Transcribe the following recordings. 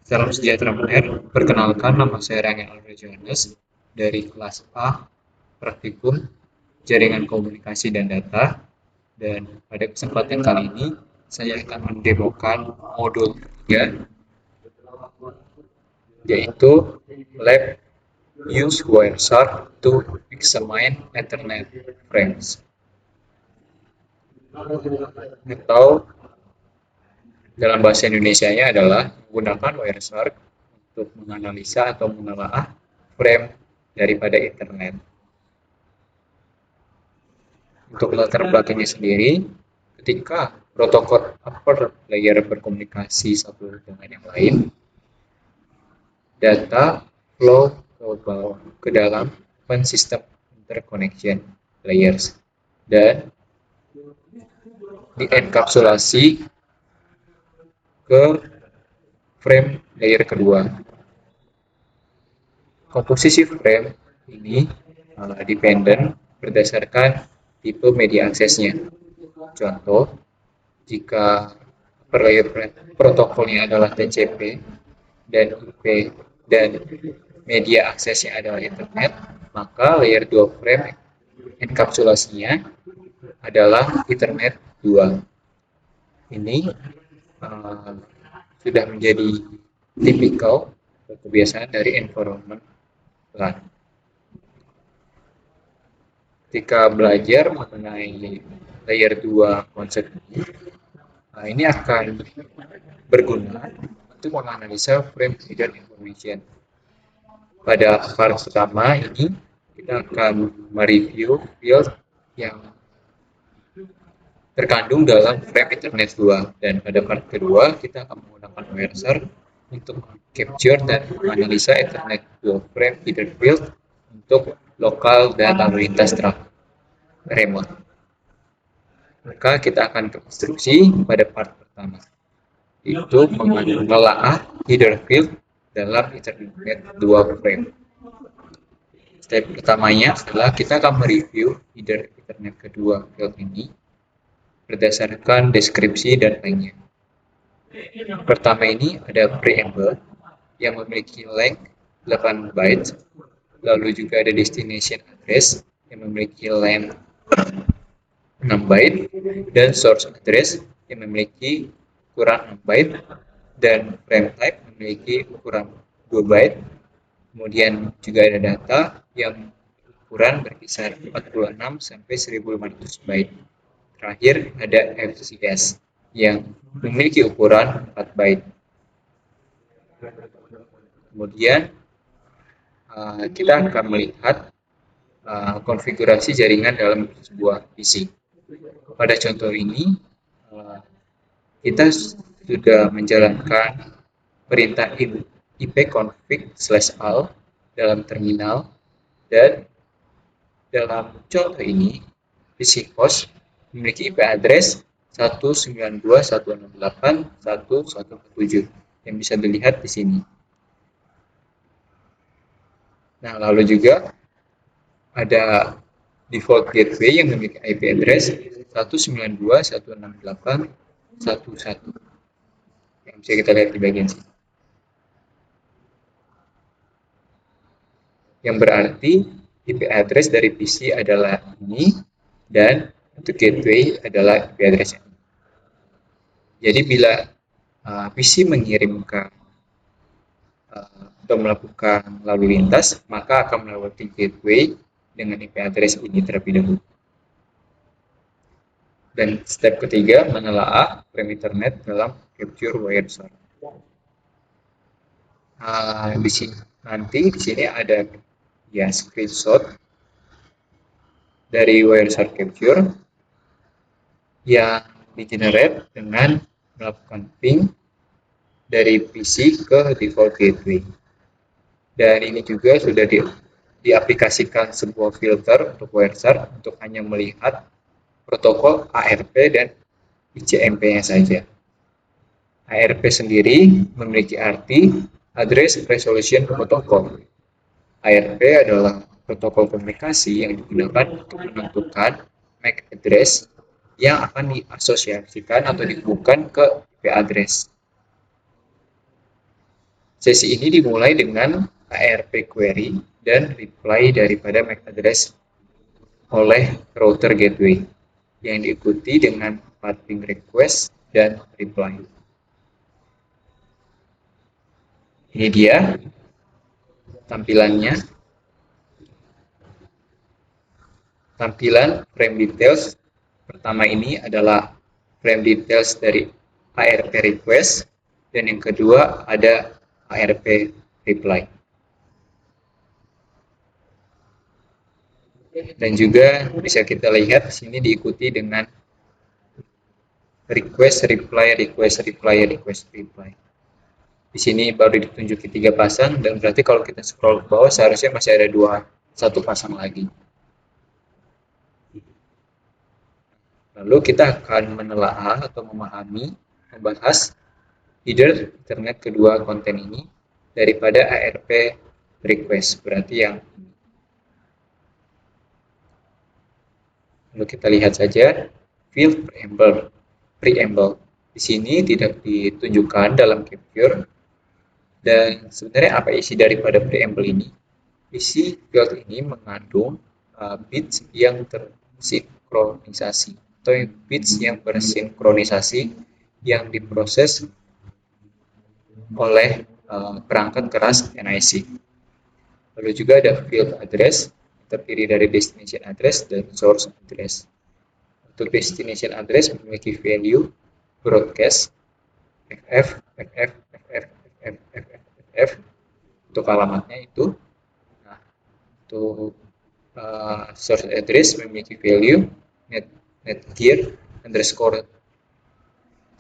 Salam sejahtera mendengar. Perkenalkan, nama saya Rangel Alfred Johannes dari kelas A Praktikum Jaringan Komunikasi dan Data. Dan pada kesempatan kali ini saya akan mendemokan modul 3, yaitu Lab Use Wireshark to Examine Ethernet Frames, atau dalam bahasa Indonesianya adalah menggunakan Wireshark untuk menganalisa atau menelaah frame daripada internet. Untuk latar belakangnya sendiri, ketika protokol upper layer berkomunikasi satu dengan yang lain, data flow ke dalam open system interconnection layers dan dienkapsulasi ke frame layer kedua. Komposisi frame ini dependent berdasarkan tipe media aksesnya. Contoh, jika per layer protokolnya adalah TCP dan IP dan media aksesnya adalah internet, maka layer 2 frame enkapsulasinya adalah Ethernet 2. Ini sudah menjadi tipikal kebiasaan dari environment LAN. Ketika belajar mengenai layer 2 konsep ini akan berguna untuk menganalisa frame hidden information. Pada part pertama ini kita akan mereview field yang terkandung dalam frame Ethernet 2, dan pada part kedua kita akan menggunakan Wireshark untuk capture dan menganalisa Ethernet 2 frame hidden field untuk lokal dan lalu lintas remote. Maka kita akan ke instruksi pada part pertama, itu menelaah hidden field dalam Ethernet 2 frame. Step pertamanya adalah kita akan mereview hidden Ethernet kedua field ini berdasarkan deskripsi dan lainnya. Pertama ini ada preamble yang memiliki length 8 bytes, lalu juga ada destination address yang memiliki length 6 byte, dan source address yang memiliki ukuran 6 byte, dan frame type memiliki ukuran 2 byte. Kemudian juga ada data yang ukuran berkisar 46 sampai 1500 byte. Terakhir ada FCS yang memiliki ukuran 4 byte. Kemudian kita akan melihat konfigurasi jaringan dalam sebuah PC. Pada contoh ini kita sudah menjalankan perintah ipconfig/al dalam terminal, dan dalam contoh ini PC host memiliki IP address 192.168.1.1.7 yang bisa dilihat di sini. Nah, lalu juga ada default gateway yang memiliki IP address 192.168.1.1 yang bisa kita lihat di bagian sini. Yang berarti IP address dari PC adalah ini, dan untuk gateway adalah IP address ini. Jadi bila PC mengirimkan atau melakukan lalu lintas, maka akan melewati gateway dengan IP address ini terlebih dahulu. Dan step ketiga menelaah frame Ethernet dalam capture Wireshark. Di sini ada screenshot dari Wireshark capture yang di-generate dengan melakukan ping dari PC ke default gateway. Dan ini juga sudah diaplikasikan sebuah filter untuk Wireshark untuk hanya melihat protokol ARP dan ICMP-nya saja. ARP sendiri memiliki arti Address Resolution Protocol. ARP adalah protokol komunikasi yang digunakan untuk menentukan MAC address yang akan diasosiasikan atau dihubungkan ke IP address. Sesi ini dimulai dengan ARP query dan reply daripada MAC address oleh router gateway yang diikuti dengan pathing request dan reply. Ini dia tampilannya. Tampilan frame details pertama ini adalah frame details dari ARP request dan yang kedua ada ARP reply. Dan juga bisa kita lihat sini diikuti dengan request reply request reply request reply. Di sini baru ditunjukin 3 pasang dan berarti kalau kita scroll ke bawah seharusnya masih ada 1 pasang lagi. Lalu kita akan menelaah atau memahami, membahas header Ethernet kedua konten ini daripada ARP request, berarti yang ini. Lalu kita lihat saja field preamble. Di sini tidak ditunjukkan dalam capture. Dan sebenarnya apa isi daripada preamble ini? Isi field ini mengandung bits yang tersinkronisasi atau bits yang bersinkronisasi yang diproses oleh perangkat keras NIC. Lalu juga ada field address terdiri dari destination address dan source address. Untuk destination address memiliki value broadcast FF, FF, FF, FF, FF, FF untuk alamatnya itu. Nah, untuk source address memiliki value netgear underscore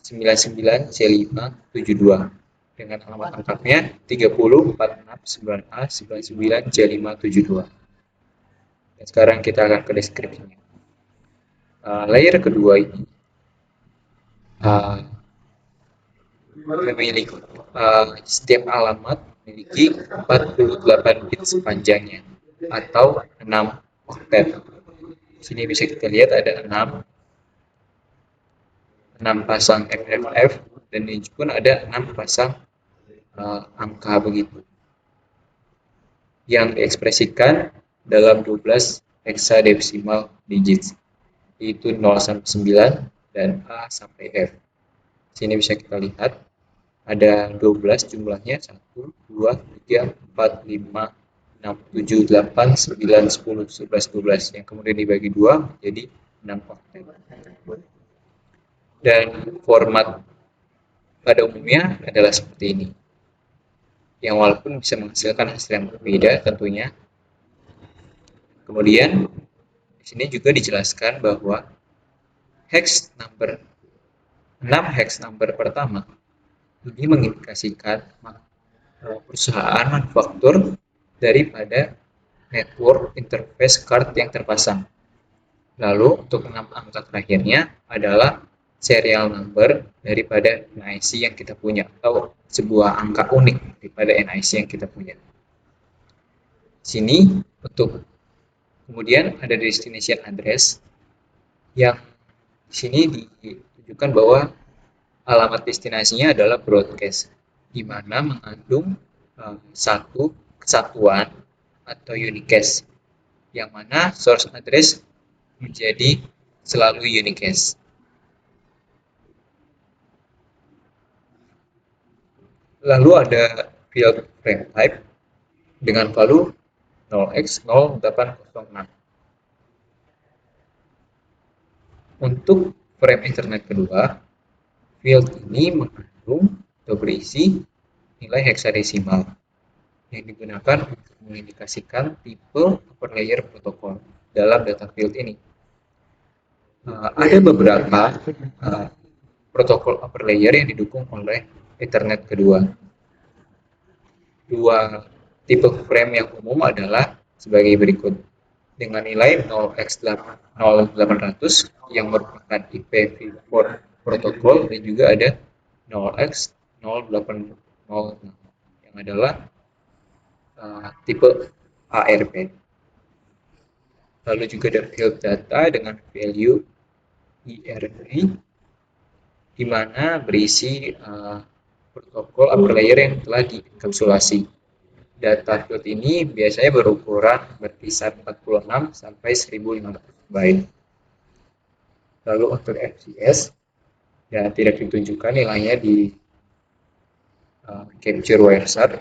99C572 dengan alamat lengkapnya 30469A 99C572. Dan sekarang kita akan ke deskripsinya. Layer kedua ini memiliki setiap alamat memiliki 48 bit panjangnya atau 6 oktet. Sini bisa kita lihat ada 6 pasang FFF dan ini pun ada 6 pasang angka begitu yang diekspresikan dalam 12 hexadecimal digits, yaitu 0 sampai 9 dan A sampai F. Sini bisa kita lihat ada 12 jumlahnya 1, 2, 3, 4, 5, 6, 7, 8, 9, 10, 11, 12 yang kemudian dibagi 2 menjadi 6 oktet. Dan format pada umumnya adalah seperti ini, yang walaupun bisa menghasilkan hasil yang berbeda tentunya. Kemudian di sini juga dijelaskan bahwa hex number 6 hex number pertama ini mengindikasikan perusahaan manufaktur daripada network interface card yang terpasang. Lalu untuk 6 angka terakhirnya adalah serial number daripada NIC yang kita punya atau sebuah angka unik daripada NIC yang kita punya. Sini untuk kemudian ada destination address yang di sini ditunjukkan bahwa alamat destinasinya adalah broadcast, di mana mengandung satu kesatuan atau unicast, yang mana source address menjadi selalu unicast. Lalu ada field frame type dengan value 0x0806. Untuk frame Ethernet kedua, field ini mengandung atau berisi nilai hexadesimal yang digunakan untuk mengindikasikan tipe upper layer protokol dalam data field ini. Ada beberapa protokol upper layer yang didukung oleh Ethernet kedua. Dua tipe frame yang umum adalah sebagai berikut. Dengan nilai 0x0800 yang merupakan IPv4 protokol dan juga ada 0x0806 yang adalah tipe ARP. Lalu juga ada field data dengan value IRV di mana berisi protokol upper layer yang telah dienkapsulasi. Data field ini biasanya berukuran berkisar 46 sampai 1500 byte. Lalu untuk FCS, ya tidak ditunjukkan nilainya di capture wire-shard.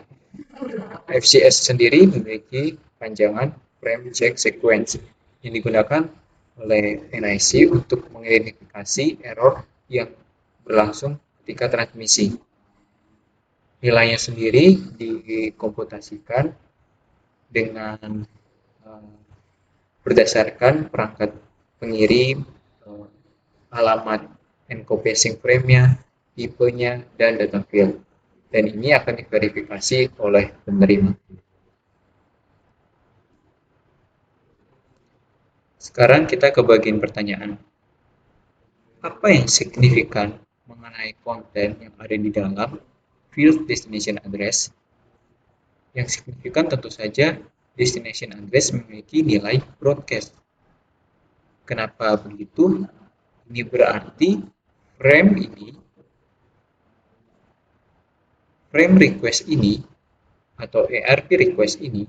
FCS sendiri memiliki panjangan frame check sequence yang digunakan oleh NIC untuk mengidentifikasi error yang berlangsung ketika transmisi. Nilainya sendiri dikomputasikan dengan berdasarkan perangkat pengirim, alamat encoding frame-nya, tipenya, dan data field. Dan ini akan diverifikasi oleh penerima. Sekarang kita ke bagian pertanyaan. Apa yang signifikan mengenai konten yang ada di dalam field destination address? Yang signifikan tentu saja destination address memiliki nilai broadcast. Kenapa begitu? Ini berarti frame request ini atau ERP request ini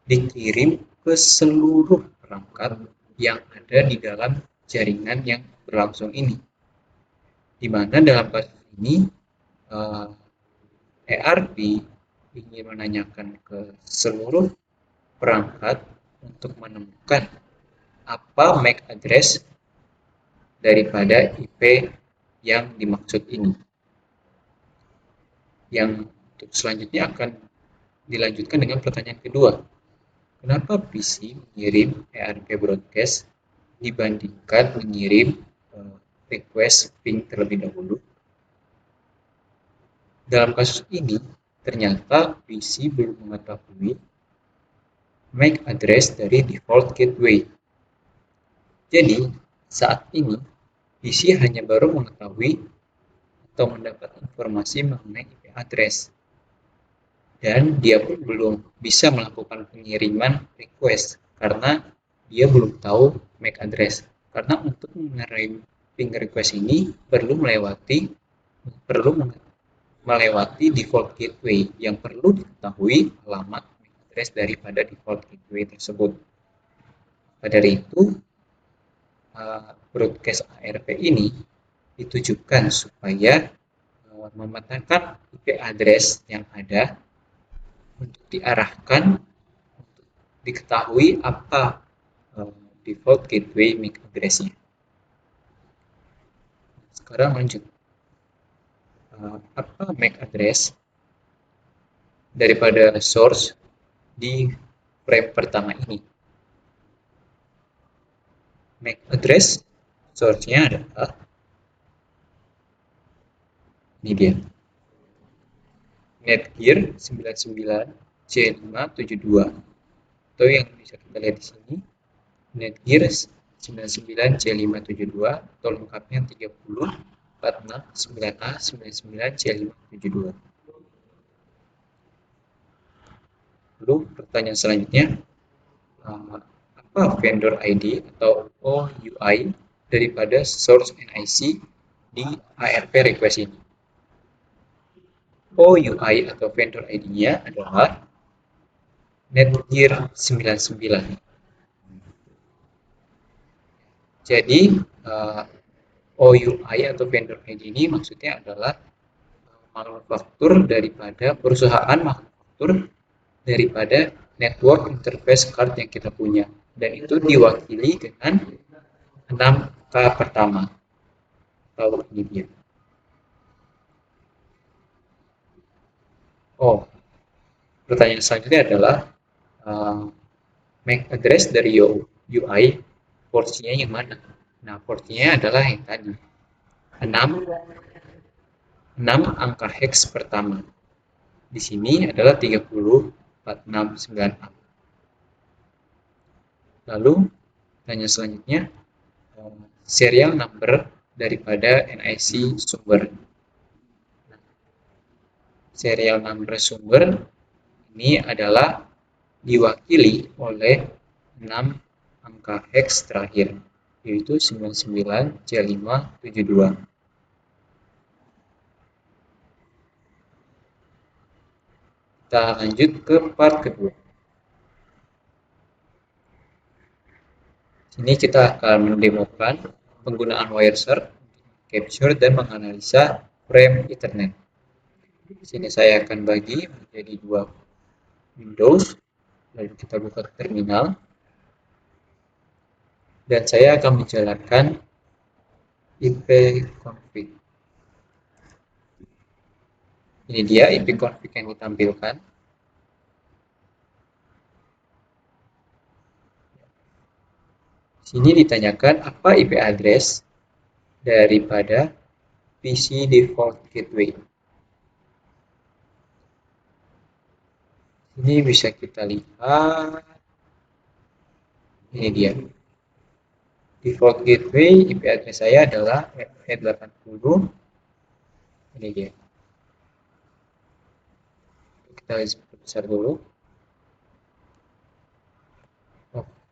dikirim ke seluruh perangkat yang ada di dalam jaringan yang berlangsung ini. Di mana dalam kasus ini ERP ingin menanyakan ke seluruh perangkat untuk menemukan apa MAC address daripada IP yang dimaksud ini. Yang untuk selanjutnya akan dilanjutkan dengan pertanyaan kedua. Kenapa PC mengirim ERP broadcast dibandingkan mengirim request ping terlebih dahulu? Dalam kasus ini, ternyata PC belum mengetahui MAC address dari default gateway. Jadi, saat ini, PC hanya baru mengetahui atau mendapat informasi mengenai IP address. Dan dia pun belum bisa melakukan pengiriman request karena dia belum tahu MAC address. Karena untuk mengirim ping request ini perlu melewati default gateway yang perlu diketahui alamat MAC address daripada default gateway tersebut. Pada dari itu, broadcast ARP ini ditujukan supaya memetakan IP address yang ada untuk diarahkan untuk diketahui apa default gateway MAC address-nya. Sekarang lanjut. Apa MAC address daripada source di frame pertama ini? MAC address source-nya adalah ini dia. Netgear 99C572 atau yang bisa kita lihat di sini Netgear 99C572 atau lengkapnya 304699A99C572. Lalu pertanyaan selanjutnya, apa vendor ID atau OUI daripada source NIC di ARP request ini? OUI atau vendor ID-nya adalah Netgear 99. Jadi OUI atau vendor ID ini maksudnya adalah manufaktur daripada perusahaan manufaktur daripada network interface card yang kita punya, dan itu diwakili dengan 6K pertama. Lalu ini dia. Pertanyaan selanjutnya adalah MAC address dari UI porsinya yang mana? Nah, porsinya adalah yang tadi 6 angka hex pertama. Di sini adalah 30469A. Lalu pertanyaan selanjutnya, serial number daripada NIC sumber. Serial number sumber ini adalah diwakili oleh 6 angka hex terakhir, yaitu 99C572. Kita lanjut ke part kedua. Sini kita akan mendemokan penggunaan Wireshark untuk capture dan menganalisa frame Ethernet. Sini saya akan bagi menjadi dua Windows, lalu kita buka terminal, dan saya akan menjalankan ipconfig. Ini dia ipconfig yang ditampilkan. Sini ditanyakan apa IP address daripada PC default gateway. Ini bisa kita lihat. Ini dia. Default gateway IP address saya adalah E80. Ini dia. Kita besar dulu.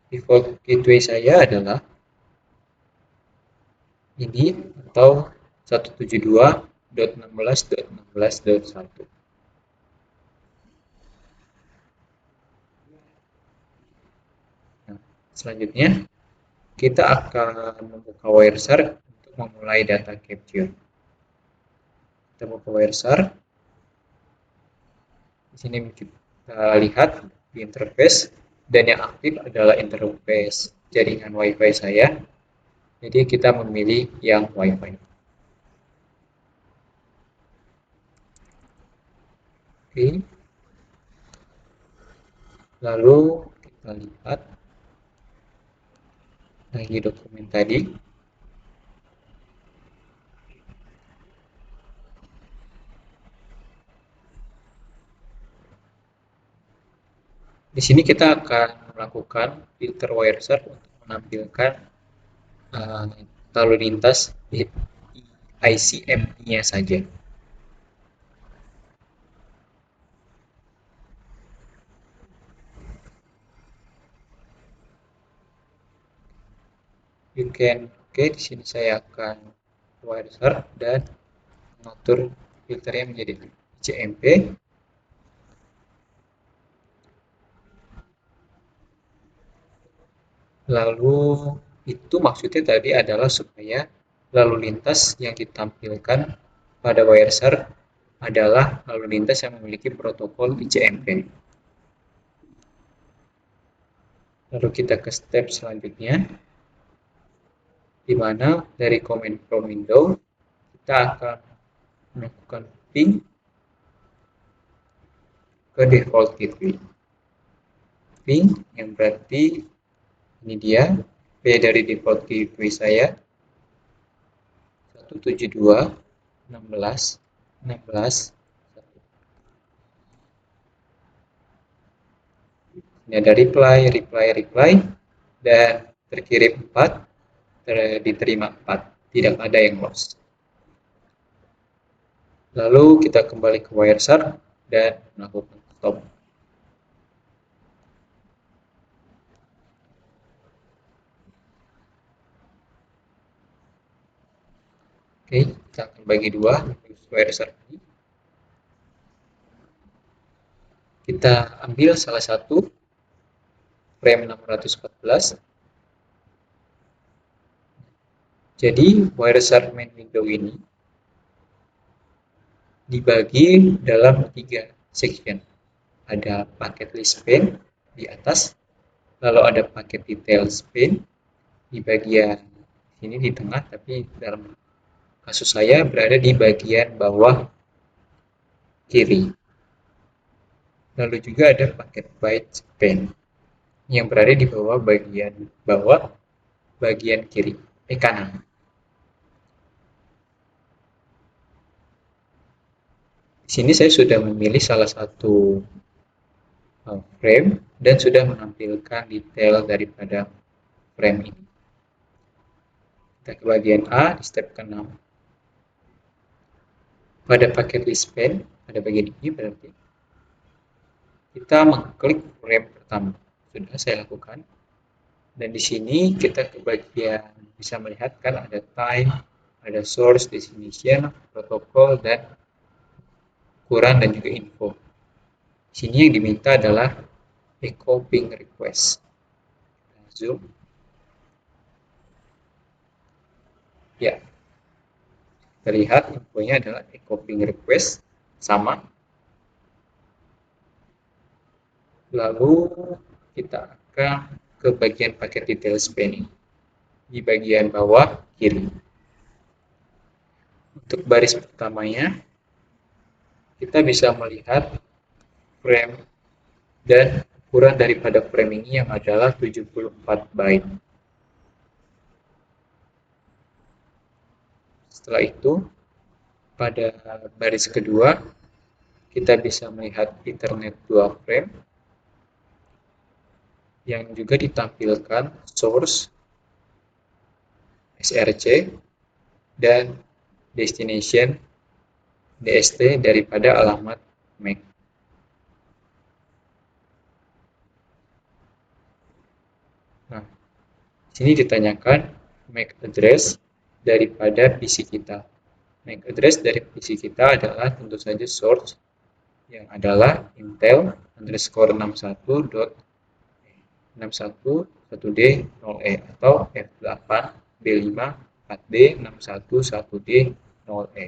Default gateway saya adalah ini atau 172.16.16.1. Nah, selanjutnya kita akan membuka Wireshark untuk memulai data capture. Kita buka Wireshark. Di sini kita lihat di interface, dan yang aktif adalah interface jaringan WiFi saya. Jadi kita memilih yang WiFi. Oke. Lalu kita lihat lagi dokumen tadi. Di sini kita akan melakukan filter Wireshark untuk menampilkan lalu lintas di ICMP-nya saja. Oke, di sini saya akan Wireshark dan mengatur filternya menjadi ICMP. Lalu itu maksudnya tadi adalah supaya lalu lintas yang ditampilkan pada Wireshark adalah lalu lintas yang memiliki protokol ICMP. Lalu kita ke step selanjutnya, di mana dari command from window kita akan melakukan ping ke default gateway. Ping yang berarti ini dia P dari default gateway saya 172.16.16. Ini ada reply, dan terkirim 4, diterima 4, tidak ada yang lost. Lalu kita kembali ke Wireshark dan melakukan stop. Oke, kita akan bagi dua Wireshark ini. Kita ambil salah satu frame 614. Jadi Wireshark main window ini dibagi dalam 3 section. Ada paket list pane di atas, lalu ada paket detail pane di bagian ini di tengah, tapi dalam kasus saya berada di bagian bawah kiri. Lalu juga ada paket byte pane yang berada di bawah bagian kiri, kanan. Di sini saya sudah memilih salah satu frame dan sudah menampilkan detail daripada frame ini. Kita ke bagian A di step ke-6. Pada paket list pane, pada bagian ini berarti kita mengklik frame pertama. Sudah saya lakukan. Dan di sini kita ke bagian bisa melihat kan ada time, ada source, destination, protokol, dan ukuran dan juga info. Sini yang diminta adalah echo ping request. Zoom. Ya, terlihat infonya adalah echo ping request sama. Lalu kita akan ke bagian paket detail spanning di bagian bawah kiri. Untuk baris pertamanya, kita bisa melihat frame dan ukuran daripada frame ini yang adalah 74 byte. Setelah itu, pada baris kedua, kita bisa melihat Ethernet 2 frame yang juga ditampilkan source, SRC, dan destination DST daripada alamat MAC. Nah, sini ditanyakan MAC address daripada PC kita. MAC address dari PC kita adalah tentu saja source yang adalah Intel underscore 61.61.1D0E atau F8B5-4D611D0E.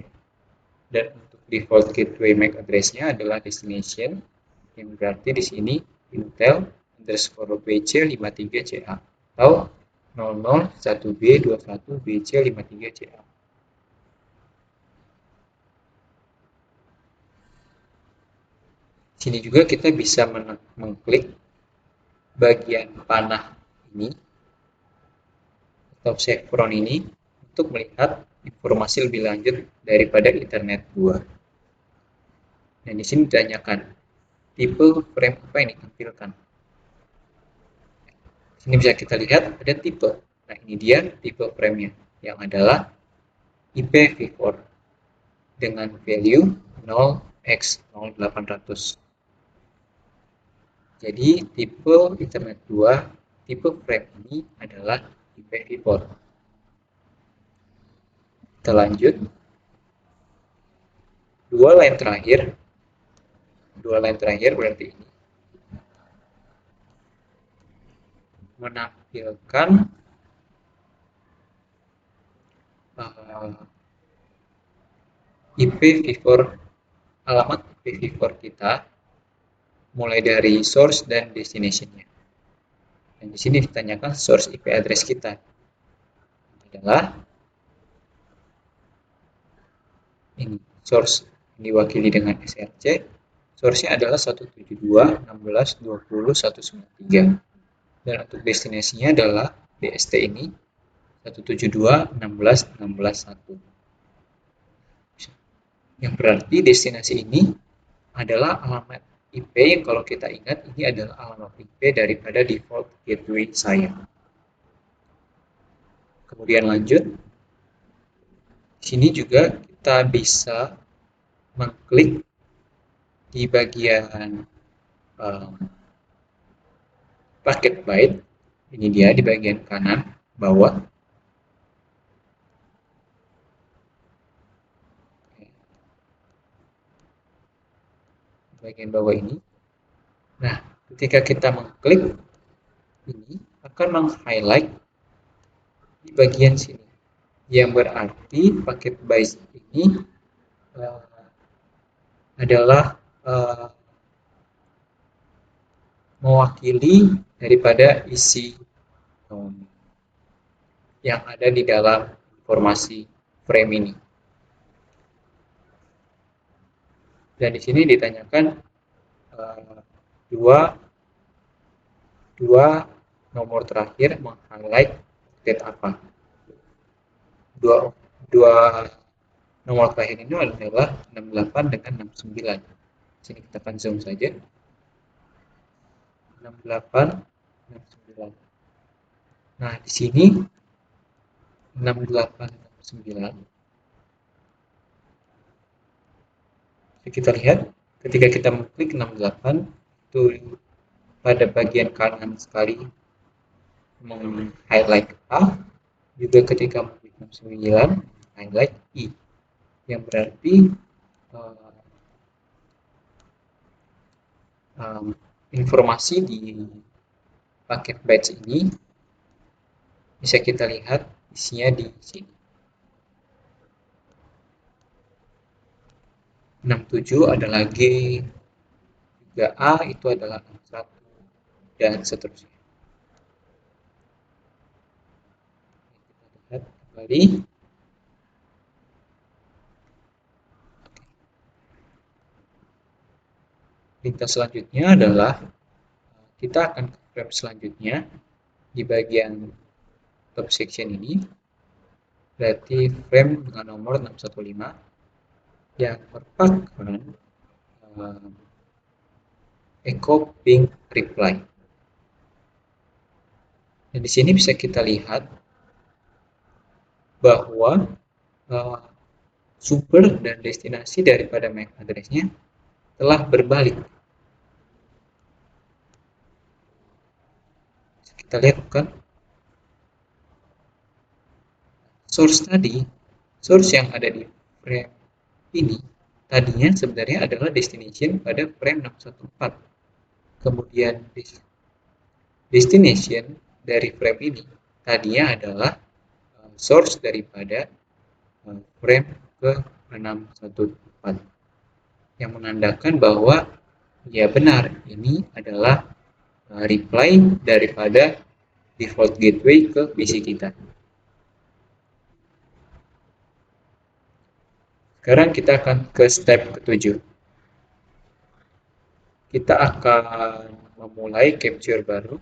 Dan untuk default gateway MAC address-nya adalah destination, yang berarti di sini Intel underscore BC53CA atau 001B21BC53CA. Sini juga kita bisa mengklik bagian panah ini atau chevron ini untuk melihat informasi lebih lanjut daripada Ethernet 2. Dan di sini ditanyakan tipe frame apa yang ditampilkan. Sini bisa kita lihat ada tipe. Nah, ini dia tipe frame-nya yang adalah IPv4 dengan value 0x0800. Jadi tipe Ethernet 2, tipe frame ini adalah IPv4. Kita lanjut. Dua line terakhir berarti ini menampilkan IPv4, alamat IPv4 kita mulai dari source dan destination-nya. Dan di sini ditanyakan source IP address kita adalah ini, source diwakili dengan SRC. Source-nya adalah 172.16.20.193. Dan untuk destinasinya adalah DST ini 172.16.16.1. Yang berarti destinasi ini adalah alamat IP yang kalau kita ingat ini adalah alamat IP daripada default gateway saya. Kemudian lanjut. Sini juga kita bisa mengklik di bagian paket byte. Ini dia di bagian kanan bawah. Bagian bawah ini. Nah, ketika kita mengklik ini akan meng-highlight di bagian sini, yang berarti paket byte ini adalah mewakili daripada isi yang ada di dalam informasi frame ini. Dan di sini ditanyakan dua nomor terakhir meng-highlight paket apa. Dua nomor terakhir ini adalah 68 dengan 69. Sini kita akan zoom saja. 68, 69. Nah, di sini 68, 69. Kita lihat ketika kita mengklik 68 itu pada bagian kanan sekali meng-highlight A, juga ketika mengklik 69 highlight I, yang berarti informasi di paket batch ini bisa kita lihat isinya di sini. 67 ada lagi, juga A itu adalah 61 dan seterusnya. Kita lihat kembali. Lintas selanjutnya adalah kita akan ke frame selanjutnya di bagian top section ini, berarti frame dengan nomor 615 yang merupakan echo ping reply. Dan di sini bisa kita lihat bahwa sumber dan destinasi daripada MAC address-nya telah berbalik. Kita lihat bukan? Source yang ada di frame ini tadinya sebenarnya adalah destination pada frame 614. Kemudian destination dari frame ini tadinya adalah source daripada frame ke 614, yang menandakan bahwa ya benar, ini adalah reply daripada default gateway ke PC kita. Sekarang kita akan ke step ke-7. Kita akan memulai capture baru.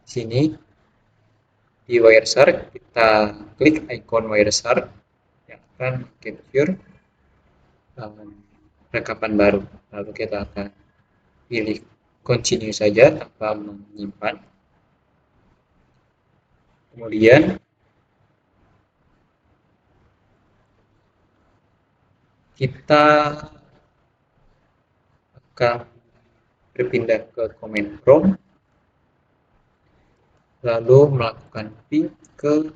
Di sini di Wireshark kita klik icon Wireshark yang akan capture rekapan baru. Lalu kita akan pilih continue saja tanpa menyimpan. Kemudian kita akan berpindah ke command prompt, lalu melakukan ping ke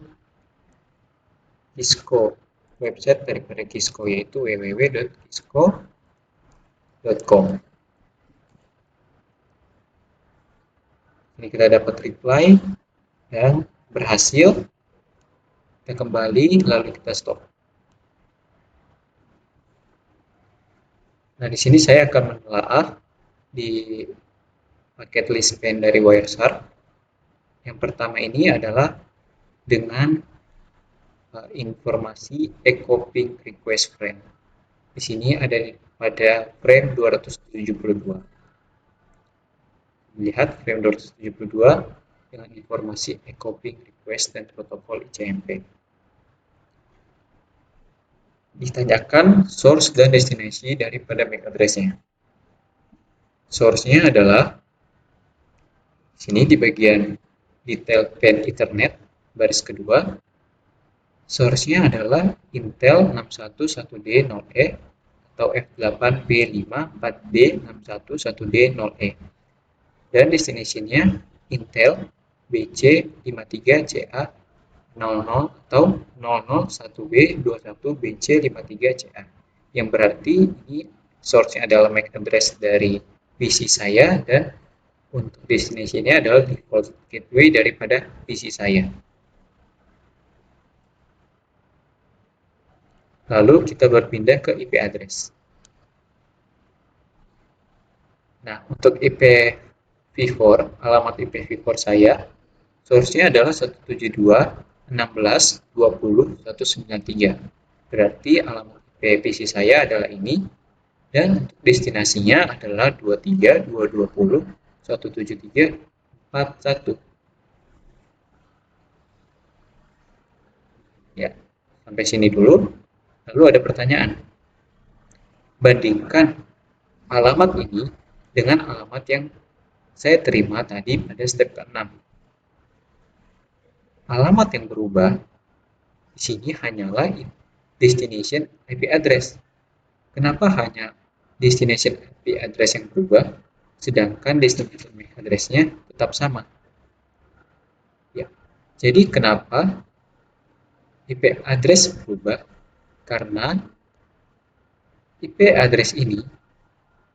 Cisco, website daripada Cisco, yaitu www.cisco.com. Ini kita dapat reply yang berhasil. Kita kembali lalu kita stop. Nah, di sini saya akan menelaah di paket list span dari Wireshark. Yang pertama ini adalah dengan informasi echo ping request frame. Di sini ada pada frame 272. Lihat frame 272 dengan informasi echo ping request dan protokol ICMP. Ditanyakan source dan destinasi daripada MAC address-nya. Source-nya adalah sini di bagian detail PAN Ethernet baris kedua. Source-nya adalah Intel 611D0E atau F8B54D611D0E. Dan destination-nya Intel BC53CA00 atau 001B21BC53CA, yang berarti ini source-nya adalah MAC address dari PC saya dan untuk destination-nya adalah default gateway daripada PC saya. Lalu kita berpindah ke IP address. Nah, untuk IPv4, alamat IPv4 saya, source-nya adalah 172.16.20.193. Berarti alamat IP PC saya adalah ini, dan untuk destinasinya adalah 23.220.173.41. Ya, sampai sini dulu. Lalu ada pertanyaan. Bandingkan alamat ini dengan alamat yang saya terima tadi pada step ke-6. Alamat yang berubah di sini hanyalah destination IP address. Kenapa hanya destination IP address yang berubah, sedangkan destination MAC address-nya tetap sama? Ya, jadi kenapa IP address berubah? Karena IP address ini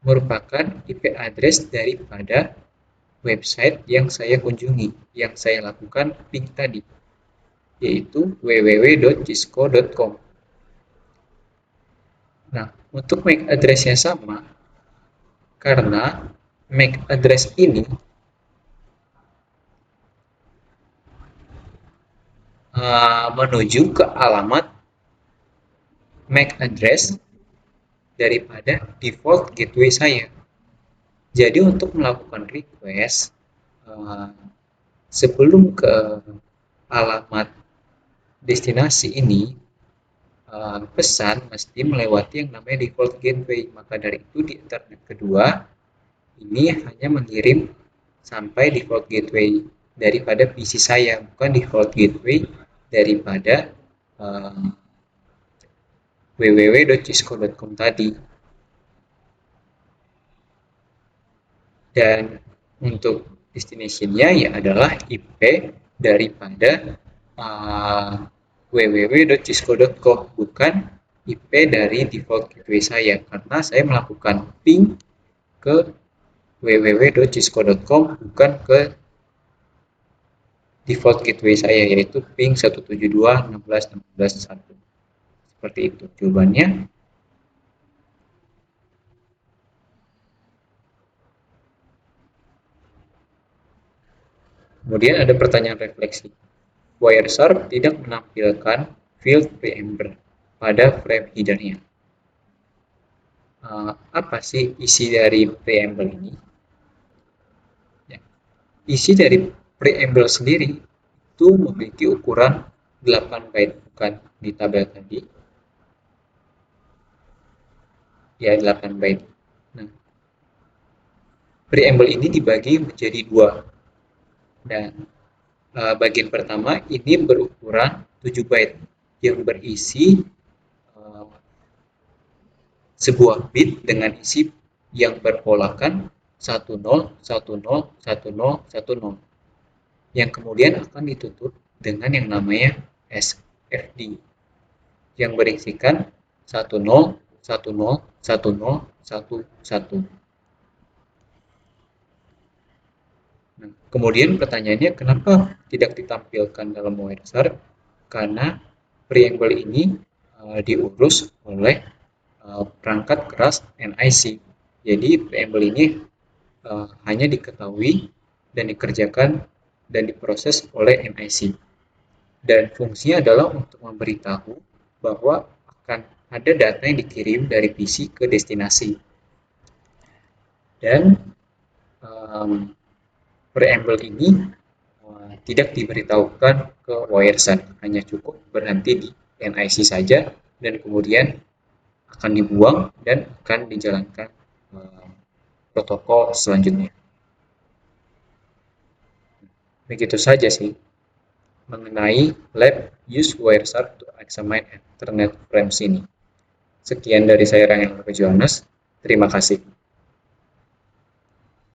merupakan IP address daripada website yang saya kunjungi, yang saya lakukan ping tadi, yaitu www.cisco.com. Nah, untuk MAC address-nya sama, karena MAC address ini menuju ke alamat MAC address daripada default gateway saya. Jadi untuk melakukan request sebelum ke alamat destinasi ini, pesan mesti melewati yang namanya default gateway. Maka dari itu di Ethernet kedua ini hanya mengirim sampai default gateway daripada PC saya, bukan default gateway daripada www.cisco.com tadi. Dan untuk destination-nya ya adalah IP daripada www.cisco.com, bukan IP dari default gateway saya, karena saya melakukan ping ke www.cisco.com bukan ke default gateway saya, yaitu ping 172.16.16.1. Seperti itu jawabannya. Kemudian ada pertanyaan refleksi. Wireshark tidak menampilkan field preamble pada frame header-nya. Apa sih isi dari preamble ini? Ya. Isi dari preamble sendiri itu memiliki ukuran 8 byte, bukan di tabel tadi. Ya, 8 byte. Nah, preamble ini dibagi menjadi dua. Dan bagian pertama ini berukuran 7 byte yang berisi sebuah bit dengan isi yang berpolakan 10, 10, 10, 10, yang kemudian akan ditutup dengan yang namanya SFD yang berisikan 10, 10, 10, 11. Nah, kemudian pertanyaannya, kenapa tidak ditampilkan dalam Wireshark? Karena preamble ini diurus oleh perangkat keras NIC. Jadi preamble ini hanya diketahui dan dikerjakan dan diproses oleh NIC. Dan fungsinya adalah untuk memberitahu bahwa akan ada data yang dikirim dari PC ke destinasi. Dan preamble ini tidak diberitahukan ke Wireshark, hanya cukup berhenti di NIC saja dan kemudian akan dibuang dan akan dijalankan protokol selanjutnya. Begitu saja sih mengenai lab use Wireshark to examine Ethernet frames ini. Sekian dari saya, Rangel Jonas. Terima kasih.